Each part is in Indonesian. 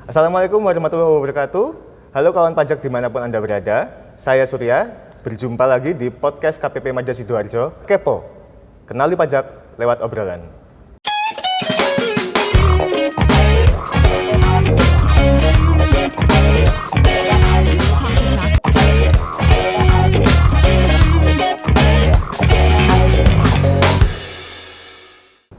Assalamualaikum warahmatullahi wabarakatuh. Halo kawan pajak dimanapun Anda berada. Saya Surya, berjumpa lagi di podcast KPP Madya Sidoarjo. Kepo, kenali pajak lewat obrolan.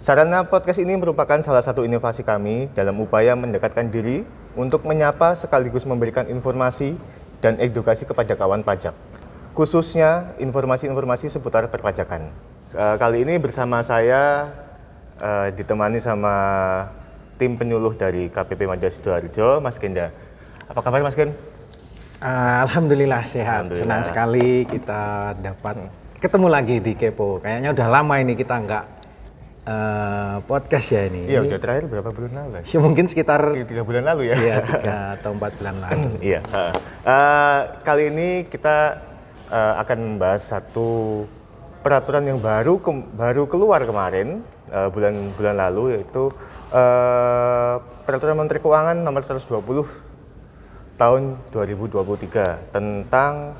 Sarana podcast ini merupakan salah satu inovasi kami dalam upaya mendekatkan diri untuk menyapa sekaligus memberikan informasi dan edukasi kepada kawan pajak, khususnya informasi-informasi seputar perpajakan. Kali ini bersama saya ditemani sama tim penyuluh dari KPP Madya Sidoarjo, Mas Genda. Apa kabar Mas Gen? Alhamdulillah sehat. Senang sekali kita dapat ketemu lagi di Kepo. Kayaknya udah lama ini kita nggak podcast ya ini. Iya, udah terakhir berapa bulan lalu? Ya mungkin sekitar 3 bulan lalu ya. Iya, 3 atau 4 bulan lalu. Iya. Kali ini kita akan membahas satu peraturan yang baru keluar kemarin bulan lalu, yaitu Peraturan Menteri Keuangan Nomor 120 Tahun 2023 tentang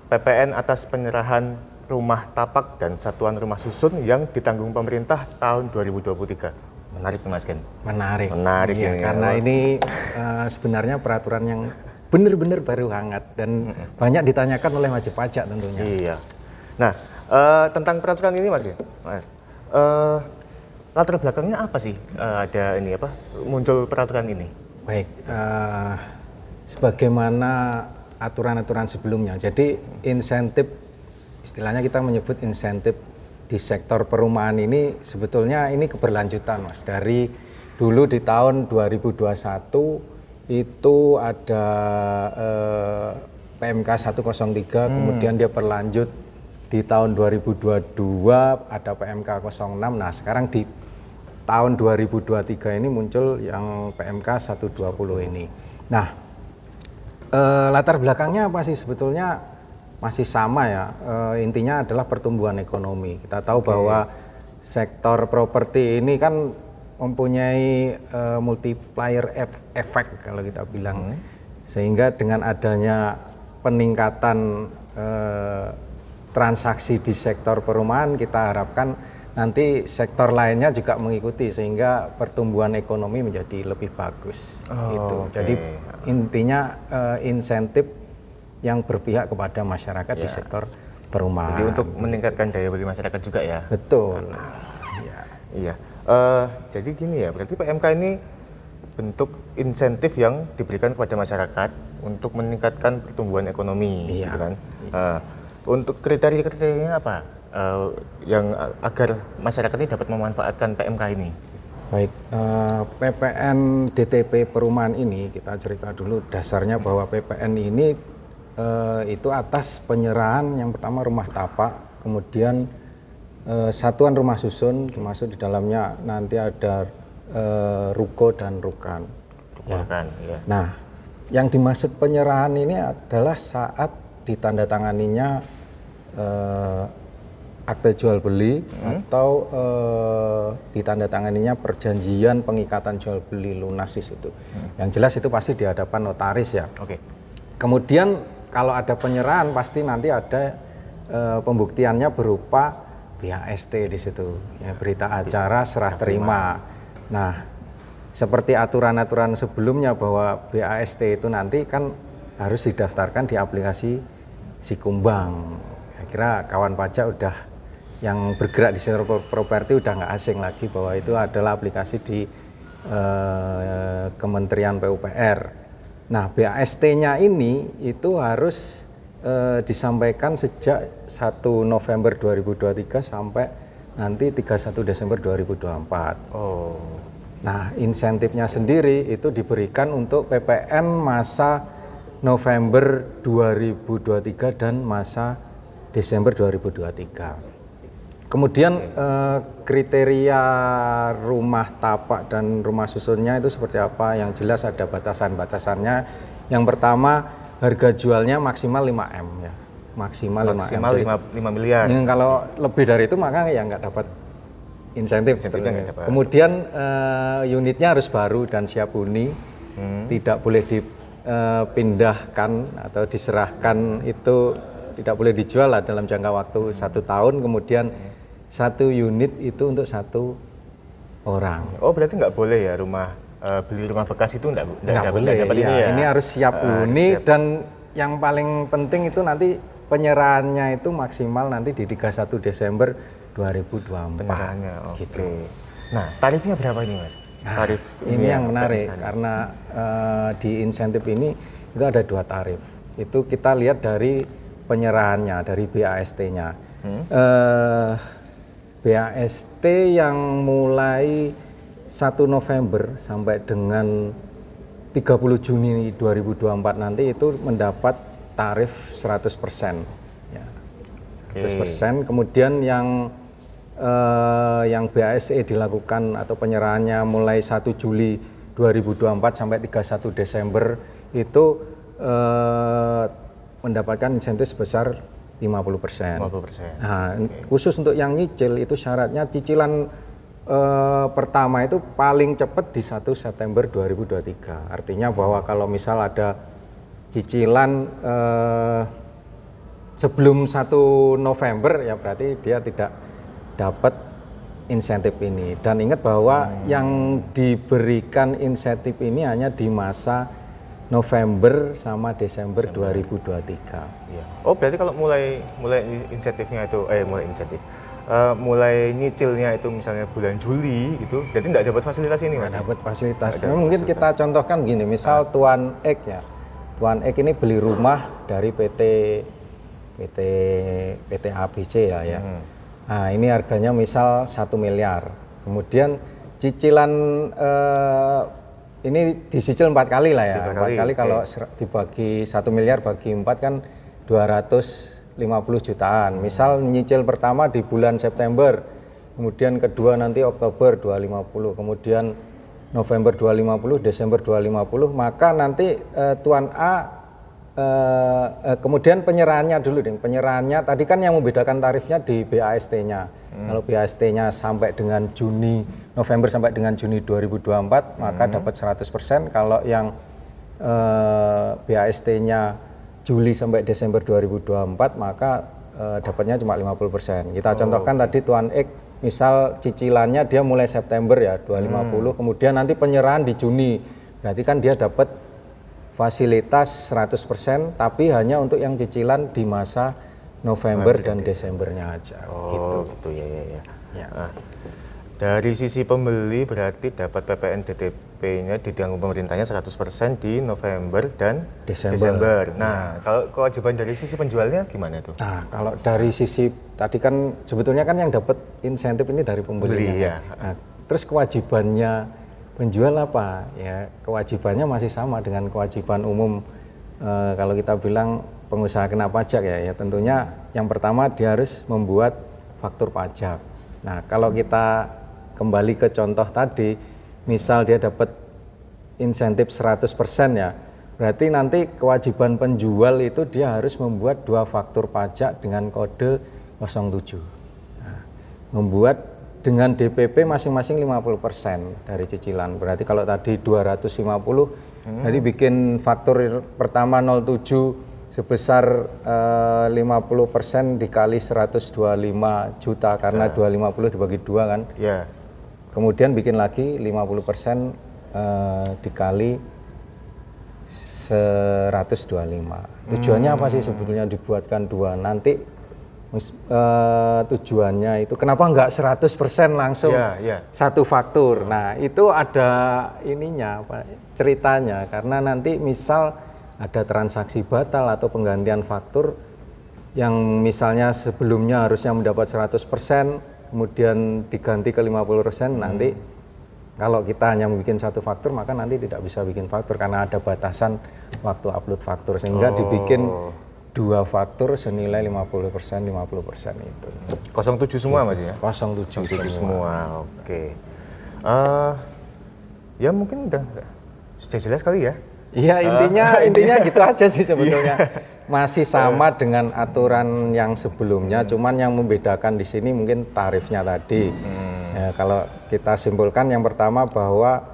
PPN atas penyerahan rumah tapak dan satuan rumah susun yang ditanggung pemerintah tahun 2023. Menarik nih Mas Ken? Menarik ya, karena ini sebenarnya peraturan yang benar-benar baru hangat dan banyak ditanyakan oleh wajib pajak tentunya. Iya. Nah, tentang peraturan ini Mas Ken, latar belakangnya apa sih ada ini muncul peraturan ini? Baik, sebagaimana aturan-aturan sebelumnya. Jadi insentif, istilahnya kita menyebut insentif di sektor perumahan ini sebetulnya ini keberlanjutan Mas. Dari dulu di tahun 2021 itu ada PMK 103, kemudian dia berlanjut di tahun 2022 ada PMK 06. Nah sekarang di tahun 2023 ini muncul yang PMK 120 ini. Nah latar belakangnya apa sih sebetulnya? Masih sama ya, intinya adalah pertumbuhan ekonomi. Kita tahu bahwa sektor properti ini kan mempunyai multiplier effect kalau kita bilang. Sehingga dengan adanya peningkatan transaksi di sektor perumahan, kita harapkan nanti sektor lainnya juga mengikuti sehingga pertumbuhan ekonomi menjadi lebih bagus. Jadi intinya insentif yang berpihak kepada masyarakat di sektor perumahan. Jadi untuk meningkatkan daya beli masyarakat juga ya? Betul. Iya. Jadi gini ya, berarti PMK ini bentuk insentif yang diberikan kepada masyarakat untuk meningkatkan pertumbuhan ekonomi, gitu kan? Untuk kriteria-kriterianya apa yang agar masyarakat ini dapat memanfaatkan PMK ini? Baik, PPN DTP perumahan ini kita cerita dulu dasarnya bahwa PPN ini itu atas penyerahan yang pertama rumah tapak, kemudian satuan rumah susun, termasuk di dalamnya nanti ada ruko dan rukan. Ya. Nah, yang dimaksud penyerahan ini adalah saat ditandatanganinya akte jual beli atau ditandatanganinya perjanjian pengikatan jual beli lunas di situ. Yang jelas itu pasti di hadapan notaris ya. Kemudian kalau ada penyerahan pasti nanti ada pembuktiannya berupa BAST di situ, ya, berita acara serah terima. Nah, seperti aturan-aturan sebelumnya bahwa BAST itu nanti kan harus didaftarkan di aplikasi Sikumbang. Saya kira kawan pajak udah yang bergerak di sektor properti udah nggak asing lagi bahwa itu adalah aplikasi di Kementerian PUPR. Nah, BAST-nya ini itu harus disampaikan sejak 1 November 2023 sampai nanti 31 Desember 2024. Nah, insentifnya sendiri itu diberikan untuk PPN masa November 2023 dan masa Desember 2023. Kemudian kriteria rumah tapak dan rumah susunnya itu seperti apa? Yang jelas ada batasan-batasannya. Yang pertama harga jualnya maksimal 5M ya. Maksimal 5 miliar. Kalau lebih dari itu maka ya nggak dapat insentif. Kemudian unitnya harus baru dan siap huni. tidak boleh dipindahkan atau diserahkan, itu tidak boleh dijual lah dalam jangka waktu 1 tahun, kemudian 1 unit itu untuk 1 orang. Oh berarti nggak boleh ya beli rumah bekas itu nggak Boleh, dapat ya. ini ya? Ini harus siap huni, siap. dan yang paling penting itu nanti penyerahannya itu maksimal nanti di 31 Desember 2024. Penyerahannya, oke. Gitu. Nah tarifnya berapa ini Mas? Tarif Ini yang menarik pernikahan. karena di insentif ini itu ada 2 tarif. Itu kita lihat dari penyerahannya, dari BAST-nya. BAST yang mulai 1 November sampai dengan 30 Juni 2024 nanti itu mendapat tarif 100%. Ya. 100%. Kemudian yang BASE dilakukan atau penyerahannya mulai 1 Juli 2024 sampai 31 Desember itu mendapatkan insentif sebesar 50%. 50%. Nah, khusus untuk yang nyicil itu syaratnya cicilan pertama itu paling cepat di 1 September 2023. Artinya bahwa kalau misal ada cicilan sebelum 1 November ya berarti dia tidak dapat insentif ini. Dan ingat bahwa yang diberikan insentif ini hanya di masa November sama Desember 2023. Iya. Oh berarti kalau mulai insentifnya itu mulai nyicilnya itu misalnya bulan Juli gitu, berarti nggak dapat fasilitas ini Mas? Dapat fasilitas. Nggak dapat Mungkin fasilitas. kita contohkan gini, misal Tuan Ek ya. Tuan Ek ini beli rumah dari PT ABC lah ya. Nah, ini harganya misal 1 miliar. Kemudian cicilan ini disicil 4 kali lah ya. 4 kali kalau dibagi 1 miliar bagi 4 kan 250 jutaan. Misal nyicil pertama di bulan September, kemudian kedua nanti Oktober 250, kemudian November 250, Desember 250, maka nanti Tuan A kemudian penyerahannya dulu deh. Penyerahannya tadi kan yang membedakan tarifnya di BAST-nya. Kalau BAST-nya sampai dengan November sampai dengan Juni 2024 maka dapat 100%. Kalau yang BAST-nya Juli sampai Desember 2024 maka dapatnya cuma 50%. Kita contohkan tadi Tuan X misal cicilannya dia mulai September ya 250, kemudian nanti penyerahan di Juni. Berarti kan dia dapat fasilitas 100% tapi hanya untuk yang cicilan di masa November dan Desembernya aja. Oh gitu ya. Ya. Nah, dari sisi pembeli berarti dapat PPN DTP-nya ditanggung pemerintahnya 100% di November dan Desember. Nah, kalau kewajiban dari sisi penjualnya gimana itu? Nah, kalau dari sisi tadi kan sebetulnya kan yang dapat insentif ini dari pembelinya. Ya. Nah, terus kewajibannya penjual apa? Ya, kewajibannya masih sama dengan kewajiban umum kalau kita bilang pengusaha kena pajak ya tentunya yang pertama dia harus membuat faktur pajak. Nah, kalau kita kembali ke contoh tadi, misal dia dapat insentif 100% ya, berarti nanti kewajiban penjual itu dia harus membuat 2 faktur pajak dengan kode 07. Nah, membuat dengan DPP masing-masing 50% dari cicilan. Berarti kalau tadi 250, jadi bikin faktur pertama 07 sebesar 50% dikali 125 juta karena 250 dibagi 2 kan. Ya. Kemudian bikin lagi 50% dikali 125. Tujuannya apa sih sebetulnya dibuatkan 2? Nanti tujuannya itu kenapa enggak 100% langsung satu faktur. Nah, itu ada ininya ceritanya karena nanti misal ada transaksi batal atau penggantian faktur yang misalnya sebelumnya harusnya mendapat 100%, kemudian diganti ke 50%, nanti kalau kita hanya membuat 1 faktur maka nanti tidak bisa bikin faktur karena ada batasan waktu upload faktur sehingga dibikin 2 faktur senilai 50% itu. 07 semua Mas ya? 07 semua. Oke. Ya mungkin sudah jelas kali ya. Iya, intinya gitu aja sih sebetulnya. Masih sama dengan aturan yang sebelumnya, cuman yang membedakan di sini mungkin tarifnya tadi. Ya, kalau kita simpulkan yang pertama bahwa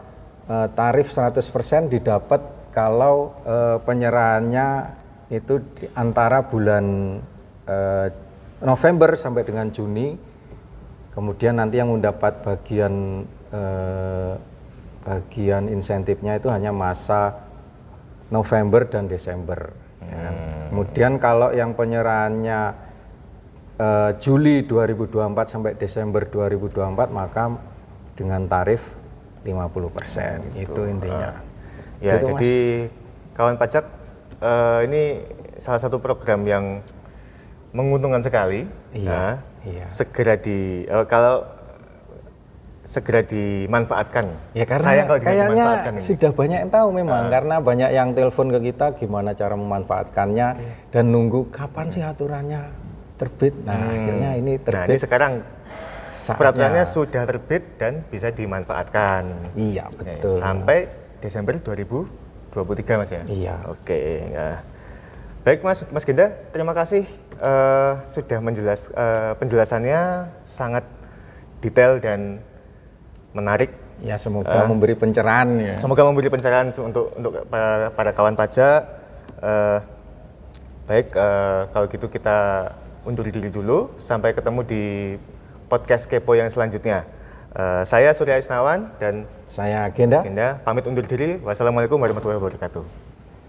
tarif 100% didapat kalau penyerahannya itu antara bulan November sampai dengan Juni. Kemudian nanti yang mendapat bagian insentifnya itu hanya masa November dan Desember. Ya. Kemudian kalau yang penyerahannya Juli 2024 sampai Desember 2024 maka dengan tarif 50%. Itu intinya. Ya, Gitu, jadi kawan pajak ini salah satu program yang menguntungkan sekali. Iya, Nah, iya. segera dimanfaatkan. Ya karena Sayang kalau tidak kayaknya dimanfaatkan ini. sudah banyak yang tahu memang karena banyak yang telepon ke kita gimana cara memanfaatkannya dan nunggu kapan sih aturannya terbit. Nah, akhirnya ini Nah, terbit. ini sekarang saatnya. peraturannya sudah terbit dan bisa dimanfaatkan. Iya, Nih, betul. sampai Desember 2023 Mas ya? Iya. Oke. Nah. Baik Mas Genda, terima kasih sudah penjelasannya sangat detail dan menarik. Ya semoga memberi pencerahan ya. Semoga memberi pencerahan untuk para kawan pajak. Baik, kalau gitu kita undur diri dulu. Sampai ketemu di podcast Kepo yang selanjutnya. Saya Surya Isnawan dan Saya Genda. Mas Genda pamit undur diri. Wassalamualaikum warahmatullahi wabarakatuh.